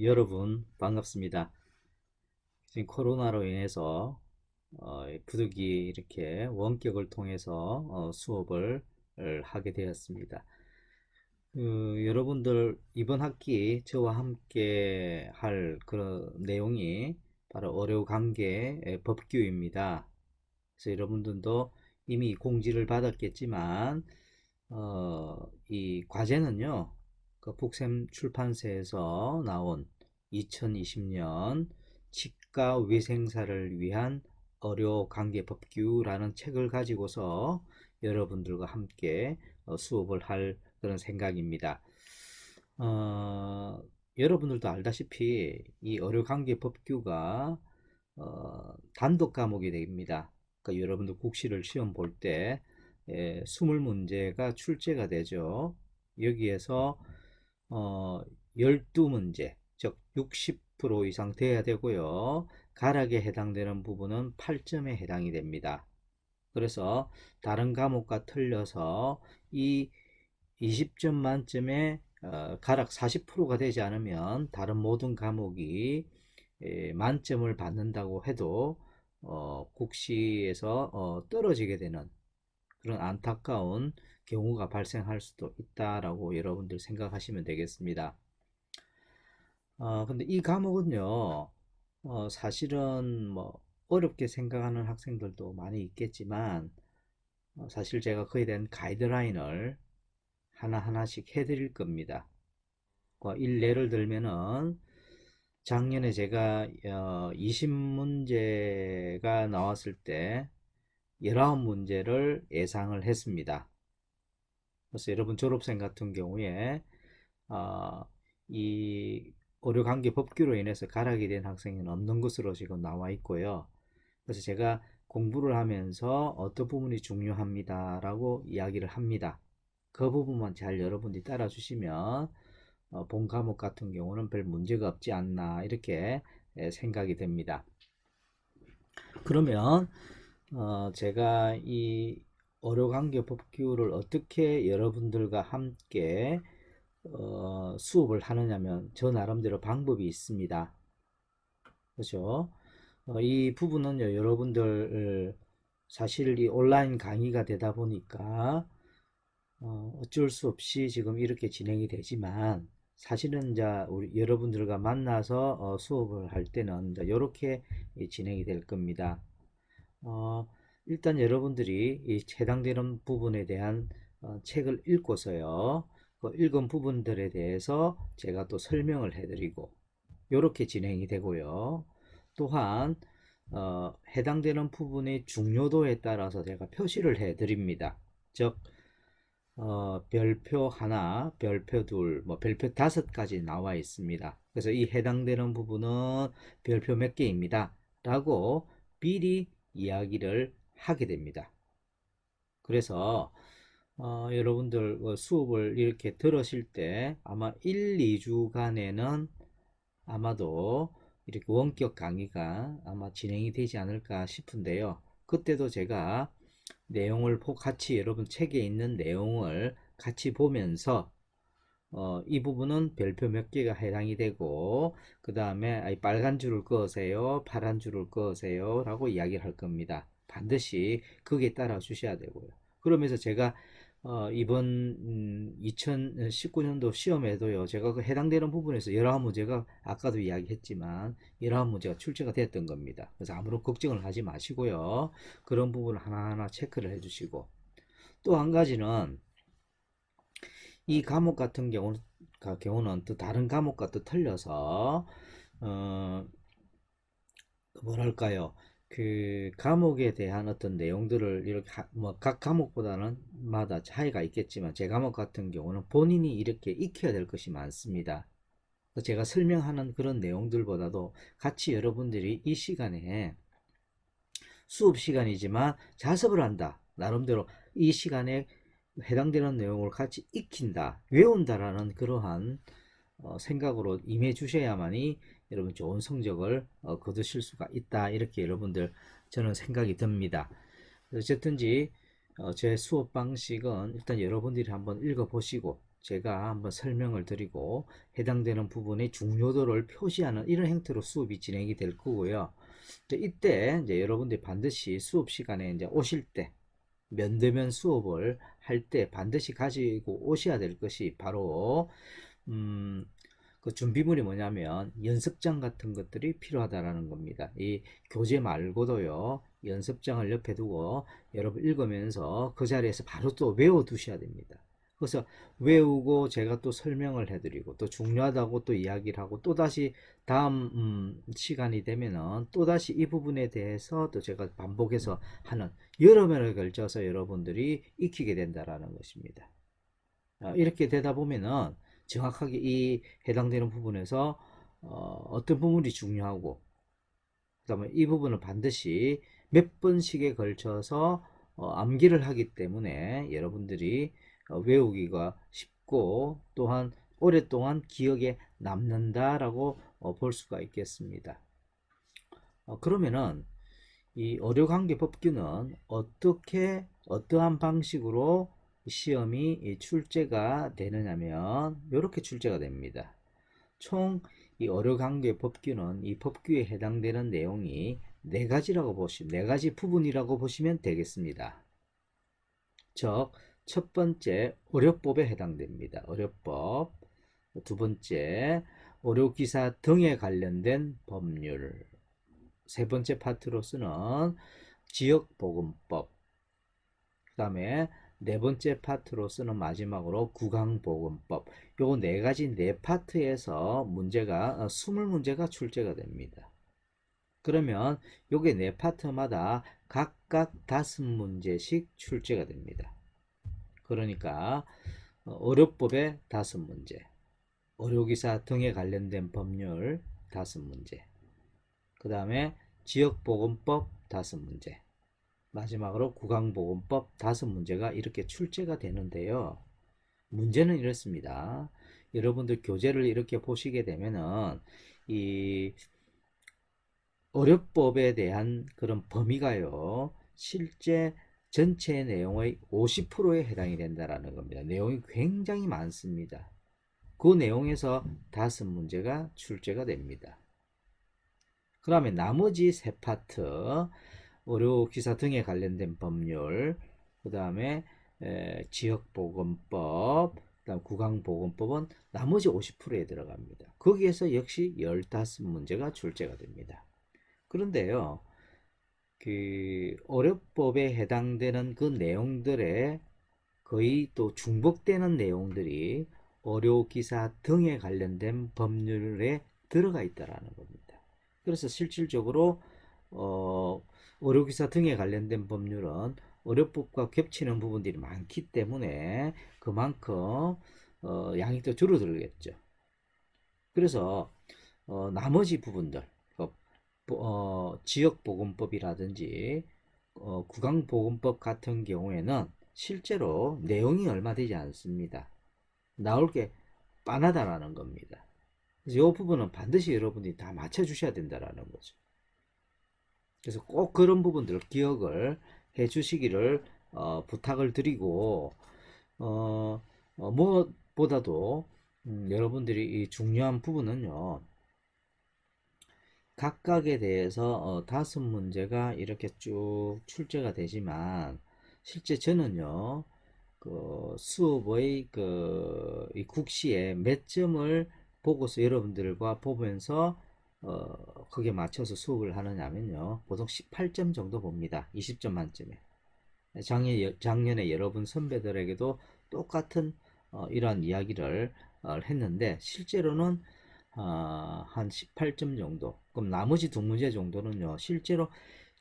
여러분 반갑습니다. 지금 코로나로 인해서 부득이 이렇게 원격을 통해서 수업을 하게 되었습니다. 여러분들 이번 학기 저와 함께 할 그런 내용이 바로 의료관계 법규입니다. 그래서 여러분들도 이미 공지를 받았겠지만 이 과제는요, 그 북샘 출판사에서 나온 2020년 치과위생사를 위한 의료관계법규라는 책을 가지고서 여러분들과 함께 수업을 할 그런 생각입니다. 여러분들도 알다시피 이 의료관계법규가 단독 과목이 됩니다. 그러니까 여러분들 국시를 시험 볼때 20문제가 출제가 되죠. 여기에서 12문제, 즉 60% 이상 돼야 되고요. 가락에 해당되는 부분은 8점에 해당이 됩니다. 그래서 다른 과목과 틀려서 이 20점 만점에 가락 40%가 되지 않으면 다른 모든 과목이 만점을 받는다고 해도 국시에서 떨어지게 되는 그런 안타까운 경우가 발생할 수도 있다라고 여러분들 생각하시면 되겠습니다. 근데 이 과목은요, 사실은 뭐 어렵게 생각하는 학생들도 많이 있겠지만, 사실 제가 그에 대한 가이드라인을 하나하나씩 해드릴 겁니다. 예를 들면은 작년에 제가 20문제가 나왔을 때 19문제를 예상을 했습니다. 그래서 여러분 졸업생 같은 경우에 어, 이 의료관계 법규로 인해서 가락이 된 학생은 없는 것으로 지금 나와 있고요. 그래서 제가 공부를 하면서 어떤 부분이 중요합니다라고 이야기를 합니다. 그 부분만 잘 여러분들이 따라 주시면 본 과목 같은 경우는 별 문제가 없지 않나 이렇게 생각이 됩니다. 그러면 제가 이 의료관계 법규를 어떻게 여러분들과 함께 수업을 하느냐면 저 나름대로 방법이 있습니다. 그죠? 이 부분은요, 여러분들 사실 이 온라인 강의가 되다 보니까 어쩔 수 없이 지금 이렇게 진행이 되지만 사실은 이제 우리 여러분들과 만나서 수업을 할 때는 이제 이렇게 진행이 될 겁니다. 어, 일단 여러분들이 이 해당되는 부분에 대한 책을 읽고서요. 그 읽은 부분들에 대해서 제가 또 설명을 해드리고 이렇게 진행이 되고요. 또한 해당되는 부분의 중요도에 따라서 제가 표시를 해드립니다. 즉 별표 하나, 별표 둘, 뭐 별표 5까지 나와 있습니다. 그래서 이 해당되는 부분은 별표 몇 개입니다. 라고 미리 이야기를 하게 됩니다. 그래서 여러분들 수업을 이렇게 들으실 때 아마 1, 2주간에는 아마도 이렇게 원격 강의가 아마 진행이 되지 않을까 싶은데요. 그때도 제가 내용을 같이 여러분 책에 있는 내용을 같이 보면서 이 부분은 별표 몇 개가 해당이 되고 그 다음에 빨간 줄을 그으세요 파란 줄을 그으세요 라고 이야기를 할 겁니다. 반드시 거기에 따라 주셔야 되고요. 그러면서 제가 이번 2019년도 시험에도요 제가 그 해당되는 부분에서 19문제가 아까도 이야기했지만 19문제가 출제가 됐던 겁니다. 그래서 아무런 걱정을 하지 마시고요 그런 부분을 하나하나 체크를 해 주시고 또 한 가지는 이 과목 같은 경우는 또 다른 과목과 또 틀려서 어, 뭐랄까요 그 과목에 대한 어떤 내용들을 이렇게 뭐 각 과목보다는 마다 차이가 있겠지만 제 과목 같은 경우는 본인이 이렇게 익혀야 될 것이 많습니다. 제가 설명하는 그런 내용들보다도 같이 여러분들이 이 시간에 수업 시간이지만 자습을 한다. 나름대로 이 시간에 해당되는 내용을 같이 익힌다, 외운다라는 그러한 생각으로 임해 주셔야만이 여러분 좋은 성적을 거두실 수가 있다. 이렇게 여러분들 저는 생각이 듭니다. 어쨌든지 제 수업 방식은 일단 여러분들이 한번 읽어 보시고 제가 한번 설명을 드리고 해당되는 부분의 중요도를 표시하는 이런 형태로 수업이 진행이 될 거고요. 이때 이제 여러분들이 반드시 수업 시간에 이제 오실 때 면대면 수업을 할 때 반드시 가지고 오셔야 될 것이 바로 그 준비물이 뭐냐면 연습장 같은 것들이 필요하다라는 겁니다. 이 교재 말고도요, 연습장을 옆에 두고 여러분 읽으면서 그 자리에서 바로 또 외워 두셔야 됩니다. 그래서 외우고 제가 또 설명을 해드리고 또 중요하다고 또 이야기를 하고 또 다시 다음 시간이 되면은 또 다시 이 부분에 대해서 또 제가 반복해서 하는 여러 번에 걸쳐서 여러분들이 익히게 된다라는 것입니다. 이렇게 되다 보면은 정확하게 이 해당되는 부분에서 어떤 부분이 중요하고 그다음에 이 부분을 반드시 몇 번씩에 걸쳐서 암기를 하기 때문에 여러분들이 외우기가 쉽고 또한 오랫동안 기억에 남는다라고 볼 수가 있겠습니다. 그러면은 이 어려관계 법규는 어떻게 어떠한 방식으로 시험이 출제가 되느냐면 이렇게 출제가 됩니다. 총 이 어려관계 법규는 이 법규에 해당되는 내용이 네 가지 부분이라고 보시면 되겠습니다. 즉, 첫 번째 어려법에 해당됩니다. 어려법. 두 번째 어려기사 등에 관련된 법률. 세 번째 파트로서는 지역보건법. 그 다음에 네 번째 파트로서는 마지막으로 국강보건법. 요 네 가지 네 파트에서 문제가 20문제가 출제가 됩니다. 그러면 요게 네 파트마다 각각 5문제씩 출제가 됩니다. 그러니까 어려법에 5문제, 어려기사 등에 관련된 법률 5문제, 그 다음에 지역보건법 5문제, 마지막으로 국강보건법 5문제가 이렇게 출제가 되는데요. 문제는 이렇습니다. 여러분들 교재를 이렇게 보시게 되면은 이 어려법에 대한 그런 범위가요, 실제 전체 내용의 50%에 해당이 된다라는 겁니다. 내용이 굉장히 많습니다. 그 내용에서 5문제가 출제가 됩니다. 그 다음에 나머지 세 파트, 의료기사 등에 관련된 법률, 그 다음에 지역보건법, 그 다음 국강보건법은 나머지 50%에 들어갑니다. 거기에서 역시 15문제가 출제가 됩니다. 그런데요, 그 어렵법에 해당되는 그 내용들에 거의 또 중복되는 내용들이 의료기사 등에 관련된 법률에 들어가 있다라는 겁니다. 그래서 실질적으로 의료기사 등에 관련된 법률은 의료법과 겹치는 부분들이 많기 때문에 그만큼 양이 또 줄어들겠죠. 그래서 나머지 부분들, 지역보건법이라든지 국강보건법 같은 경우에는 실제로 내용이 얼마 되지 않습니다. 나올 게 빤하다라는 겁니다. 그래서 이 부분은 반드시 여러분들이 다 맞춰주셔야 된다라는 거죠. 그래서 꼭 그런 부분들 기억을 해 주시기를 부탁을 드리고 무엇보다도 여러분들이 이 중요한 부분은요, 각각에 대해서 5문제가 이렇게 쭉 출제가 되지만 실제 저는요, 그 수업의 이 국시에 몇 점을 보고서 여러분들과 보면서 거기에 맞춰서 수업을 하느냐면요, 보통 18점 정도 봅니다. 20점 만점에. 작년에 여러분 선배들에게도 똑같은 이러한 이야기를 했는데 실제로는 한 18점 정도. 그럼 나머지 두 문제 정도는요, 실제로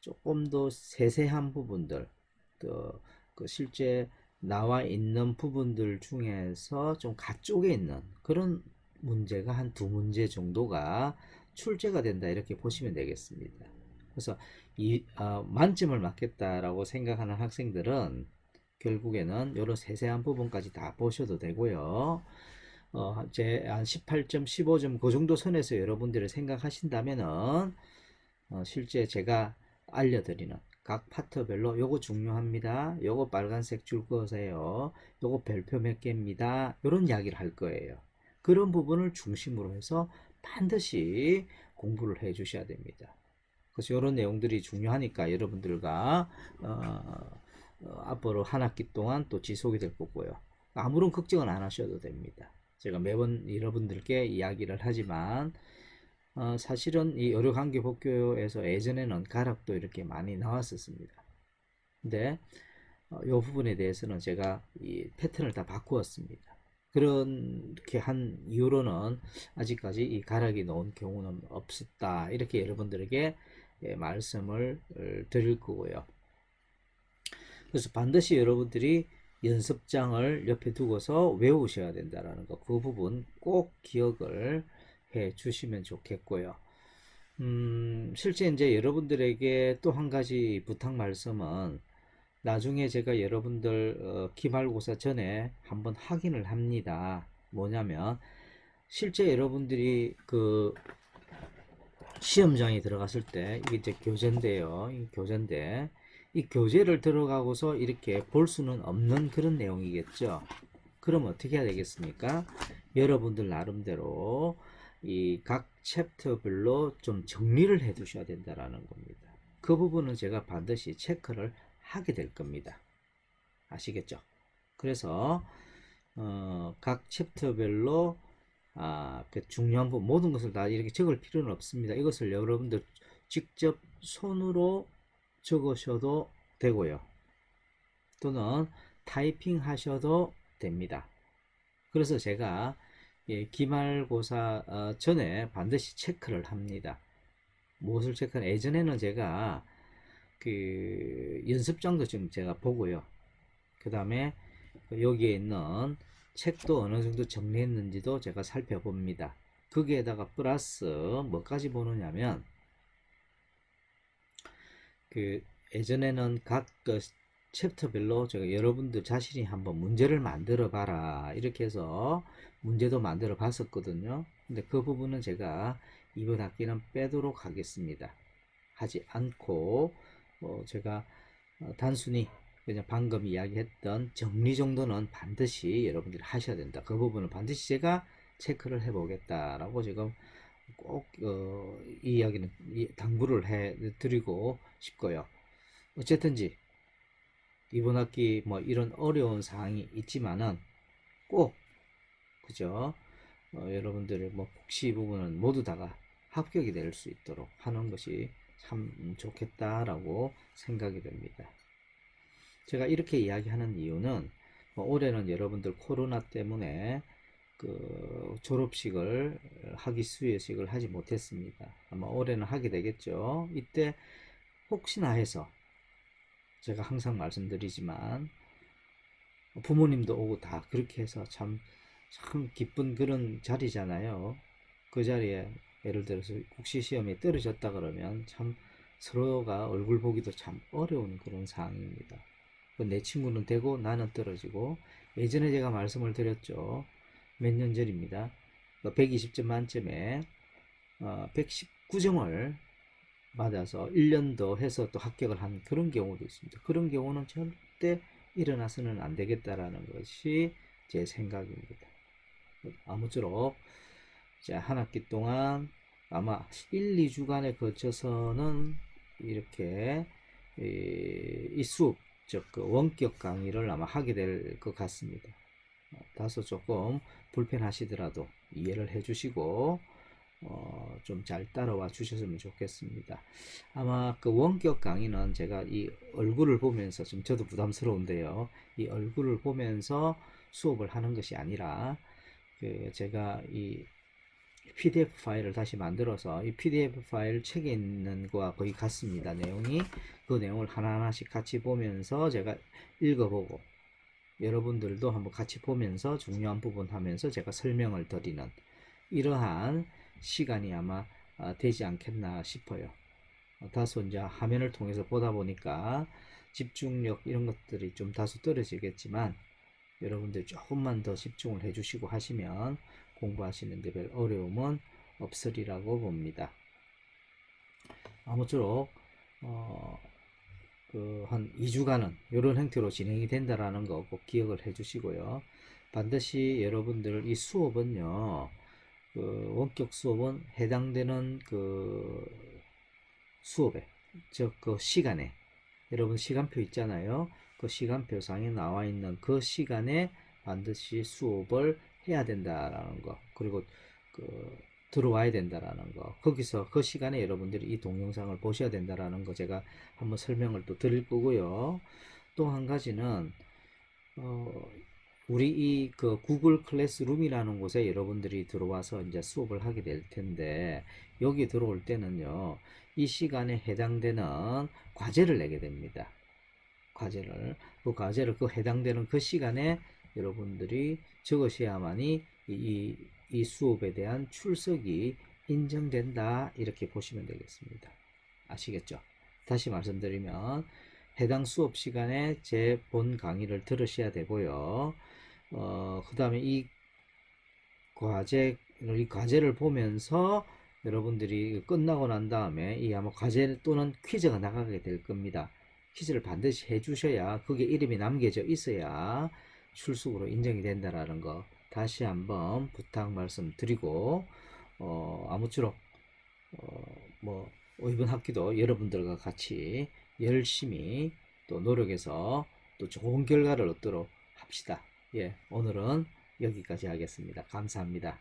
조금 더 세세한 부분들, 그 실제 나와 있는 부분들 중에서 좀 가쪽에 있는 그런 문제가 한 두 문제 정도가 출제가 된다, 이렇게 보시면 되겠습니다. 그래서 만점을 맞겠다라고 생각하는 학생들은 결국에는 이런 세세한 부분까지 다 보셔도 되고요. 한 18점, 15점 그 정도 선에서 여러분들이 생각하신다면은 실제 제가 알려드리는 각 파트별로 요거 중요합니다. 요거 빨간색 줄 그으세요. 요거 별표 몇 개입니다. 이런 이야기를 할 거예요. 그런 부분을 중심으로 해서 반드시 공부를 해 주셔야 됩니다. 그래서 이런 내용들이 중요하니까 여러분들과 앞으로 한 학기 동안 또 지속이 될 거고요. 아무런 걱정은 안 하셔도 됩니다. 제가 매번 여러분들께 이야기를 하지만 사실은 이 의료관계복교에서 예전에는 가락도 이렇게 많이 나왔었습니다. 근데 이 부분에 대해서는 제가 이 패턴을 다 바꾸었습니다. 그렇게 한 이후로는 아직까지 이 가락이 나온 경우는 없었다. 이렇게 여러분들에게 말씀을 드릴 거고요. 그래서 반드시 여러분들이 연습장을 옆에 두고서 외우셔야 된다는 거, 그 부분 꼭 기억을 해 주시면 좋겠고요. 실제 이제 여러분들에게 또 한 가지 부탁 말씀은 나중에 제가 여러분들 기말고사 전에 한번 확인을 합니다. 뭐냐면 실제 여러분들이 그 시험장에 들어갔을 때 이게 이제 교재인데요. 이 교재인데 이 교재를 들어가고서 이렇게 볼 수는 없는 그런 내용이겠죠. 그럼 어떻게 해야 되겠습니까? 여러분들 나름대로 이 각 챕터별로 좀 정리를 해 두셔야 된다라는 겁니다. 그 부분은 제가 반드시 체크를 하게 될 겁니다. 아시겠죠? 그래서 각 챕터별로 그 중요한 부분 모든 것을 다 이렇게 적을 필요는 없습니다. 이것을 여러분들 직접 손으로 적으셔도 되고요. 또는 타이핑 하셔도 됩니다. 그래서 제가 기말고사 전에 반드시 체크를 합니다. 무엇을 체크는 예전에는 제가 그 연습장도 좀 제가 보고요. 그 다음에 여기에 있는 책도 어느 정도 정리했는지도 제가 살펴봅니다. 거기에다가 플러스 뭐까지 보느냐면 그 예전에는 각 그 챕터별로 제가 여러분들 자신이 한번 문제를 만들어 봐라 이렇게 해서 문제도 만들어 봤었거든요. 근데 그 부분은 제가 이번 학기는 빼도록 하겠습니다. 하지 않고 제가 단순히 그냥 방금 이야기했던 정리 정도는 반드시 여러분들이 하셔야 된다. 그 부분은 반드시 제가 체크를 해 보겠다라고 지금 꼭 이 이야기는 당부를 해 드리고 싶고요. 어쨌든지 이번 학기 뭐 이런 어려운 사항이 있지만은 꼭 그죠? 여러분들의 뭐 복시 부분은 모두 다가 합격이 될 수 있도록 하는 것이 참 좋겠다라고 생각이 됩니다. 제가 이렇게 이야기하는 이유는 뭐 올해는 여러분들 코로나 때문에 그 졸업식을 학위수여식을 하지 못했습니다. 아마 올해는 하게 되겠죠. 이때 혹시나 해서 제가 항상 말씀드리지만 부모님도 오고 다 그렇게 해서 참 기쁜 그런 자리잖아요. 그 자리에 예를 들어서 국시시험에 떨어졌다 그러면 참 서로가 얼굴 보기도 참 어려운 그런 상황입니다. 내 친구는 되고 나는 떨어지고 예전에 제가 말씀을 드렸죠. 몇 년 전입니다. 120점 만점에 119점을 맞아서 1년 더 해서 또 합격을 한 그런 경우도 있습니다. 그런 경우는 절대 일어나서는 안 되겠다라는 것이 제 생각입니다. 아무쪼록 한 학기 동안 아마 1, 2주간에 거쳐서는 이렇게 이 수업 즉 그 원격 강의를 아마 하게 될 것 같습니다. 다소 조금 불편하시더라도 이해를 해주시고 좀 잘 따라와 주셨으면 좋겠습니다. 아마 그 원격 강의는 제가 이 얼굴을 보면서 좀 저도 부담스러운데요. 이 얼굴을 보면서 수업을 하는 것이 아니라 그 제가 이 PDF 파일을 다시 만들어서 이 PDF 파일 책에 있는 거와 거의 같습니다. 내용이 그 내용을 하나하나씩 같이 보면서 제가 읽어보고 여러분들도 한번 같이 보면서 중요한 부분 하면서 제가 설명을 드리는 이러한 시간이 아마 되지 않겠나 싶어요. 다소 이제 화면을 통해서 보다 보니까 집중력 이런 것들이 좀 다소 떨어지겠지만 여러분들 조금만 더 집중을 해주시고 하시면 공부하시는데 별 어려움은 없으리라고 봅니다. 아무쪼록 한 2주간은 이런 형태로 진행이 된다라는 거 꼭 기억을 해 주시고요. 반드시 여러분들 이 수업은요, 원격 수업은 해당되는 수업에, 즉 시간에, 여러분 시간표 있잖아요. 그 시간표 상에 나와 있는 그 시간에 반드시 수업을 해야 된다라는 거, 그리고 들어와야 된다라는 거, 거기서 그 시간에 여러분들이 이 동영상을 보셔야 된다라는 거 제가 한번 설명을 또 드릴 거고요. 또 한 가지는 우리 이 구글 클래스룸이라는 곳에 여러분들이 들어와서 이제 수업을 하게 될 텐데, 여기 들어올 때는요, 이 시간에 해당되는 과제를 내게 됩니다. 과제를 해당되는 그 시간에 여러분들이 적으셔야만이 이 수업에 대한 출석이 인정된다, 이렇게 보시면 되겠습니다. 아시겠죠? 다시 말씀드리면 해당 수업 시간에 제 본 강의를 들으셔야 되고요. 그 다음에 이 과제를 보면서 여러분들이 끝나고 난 다음에 이 아마 과제 또는 퀴즈가 나가게 될 겁니다. 퀴즈를 반드시 해주셔야 그게 이름이 남겨져 있어야 출석으로 인정이 된다라는 거 다시 한번 부탁 말씀드리고, 아무쪼록 이번 학기도 여러분들과 같이 열심히 또 노력해서 또 좋은 결과를 얻도록 합시다. 예, 오늘은 여기까지 하겠습니다. 감사합니다.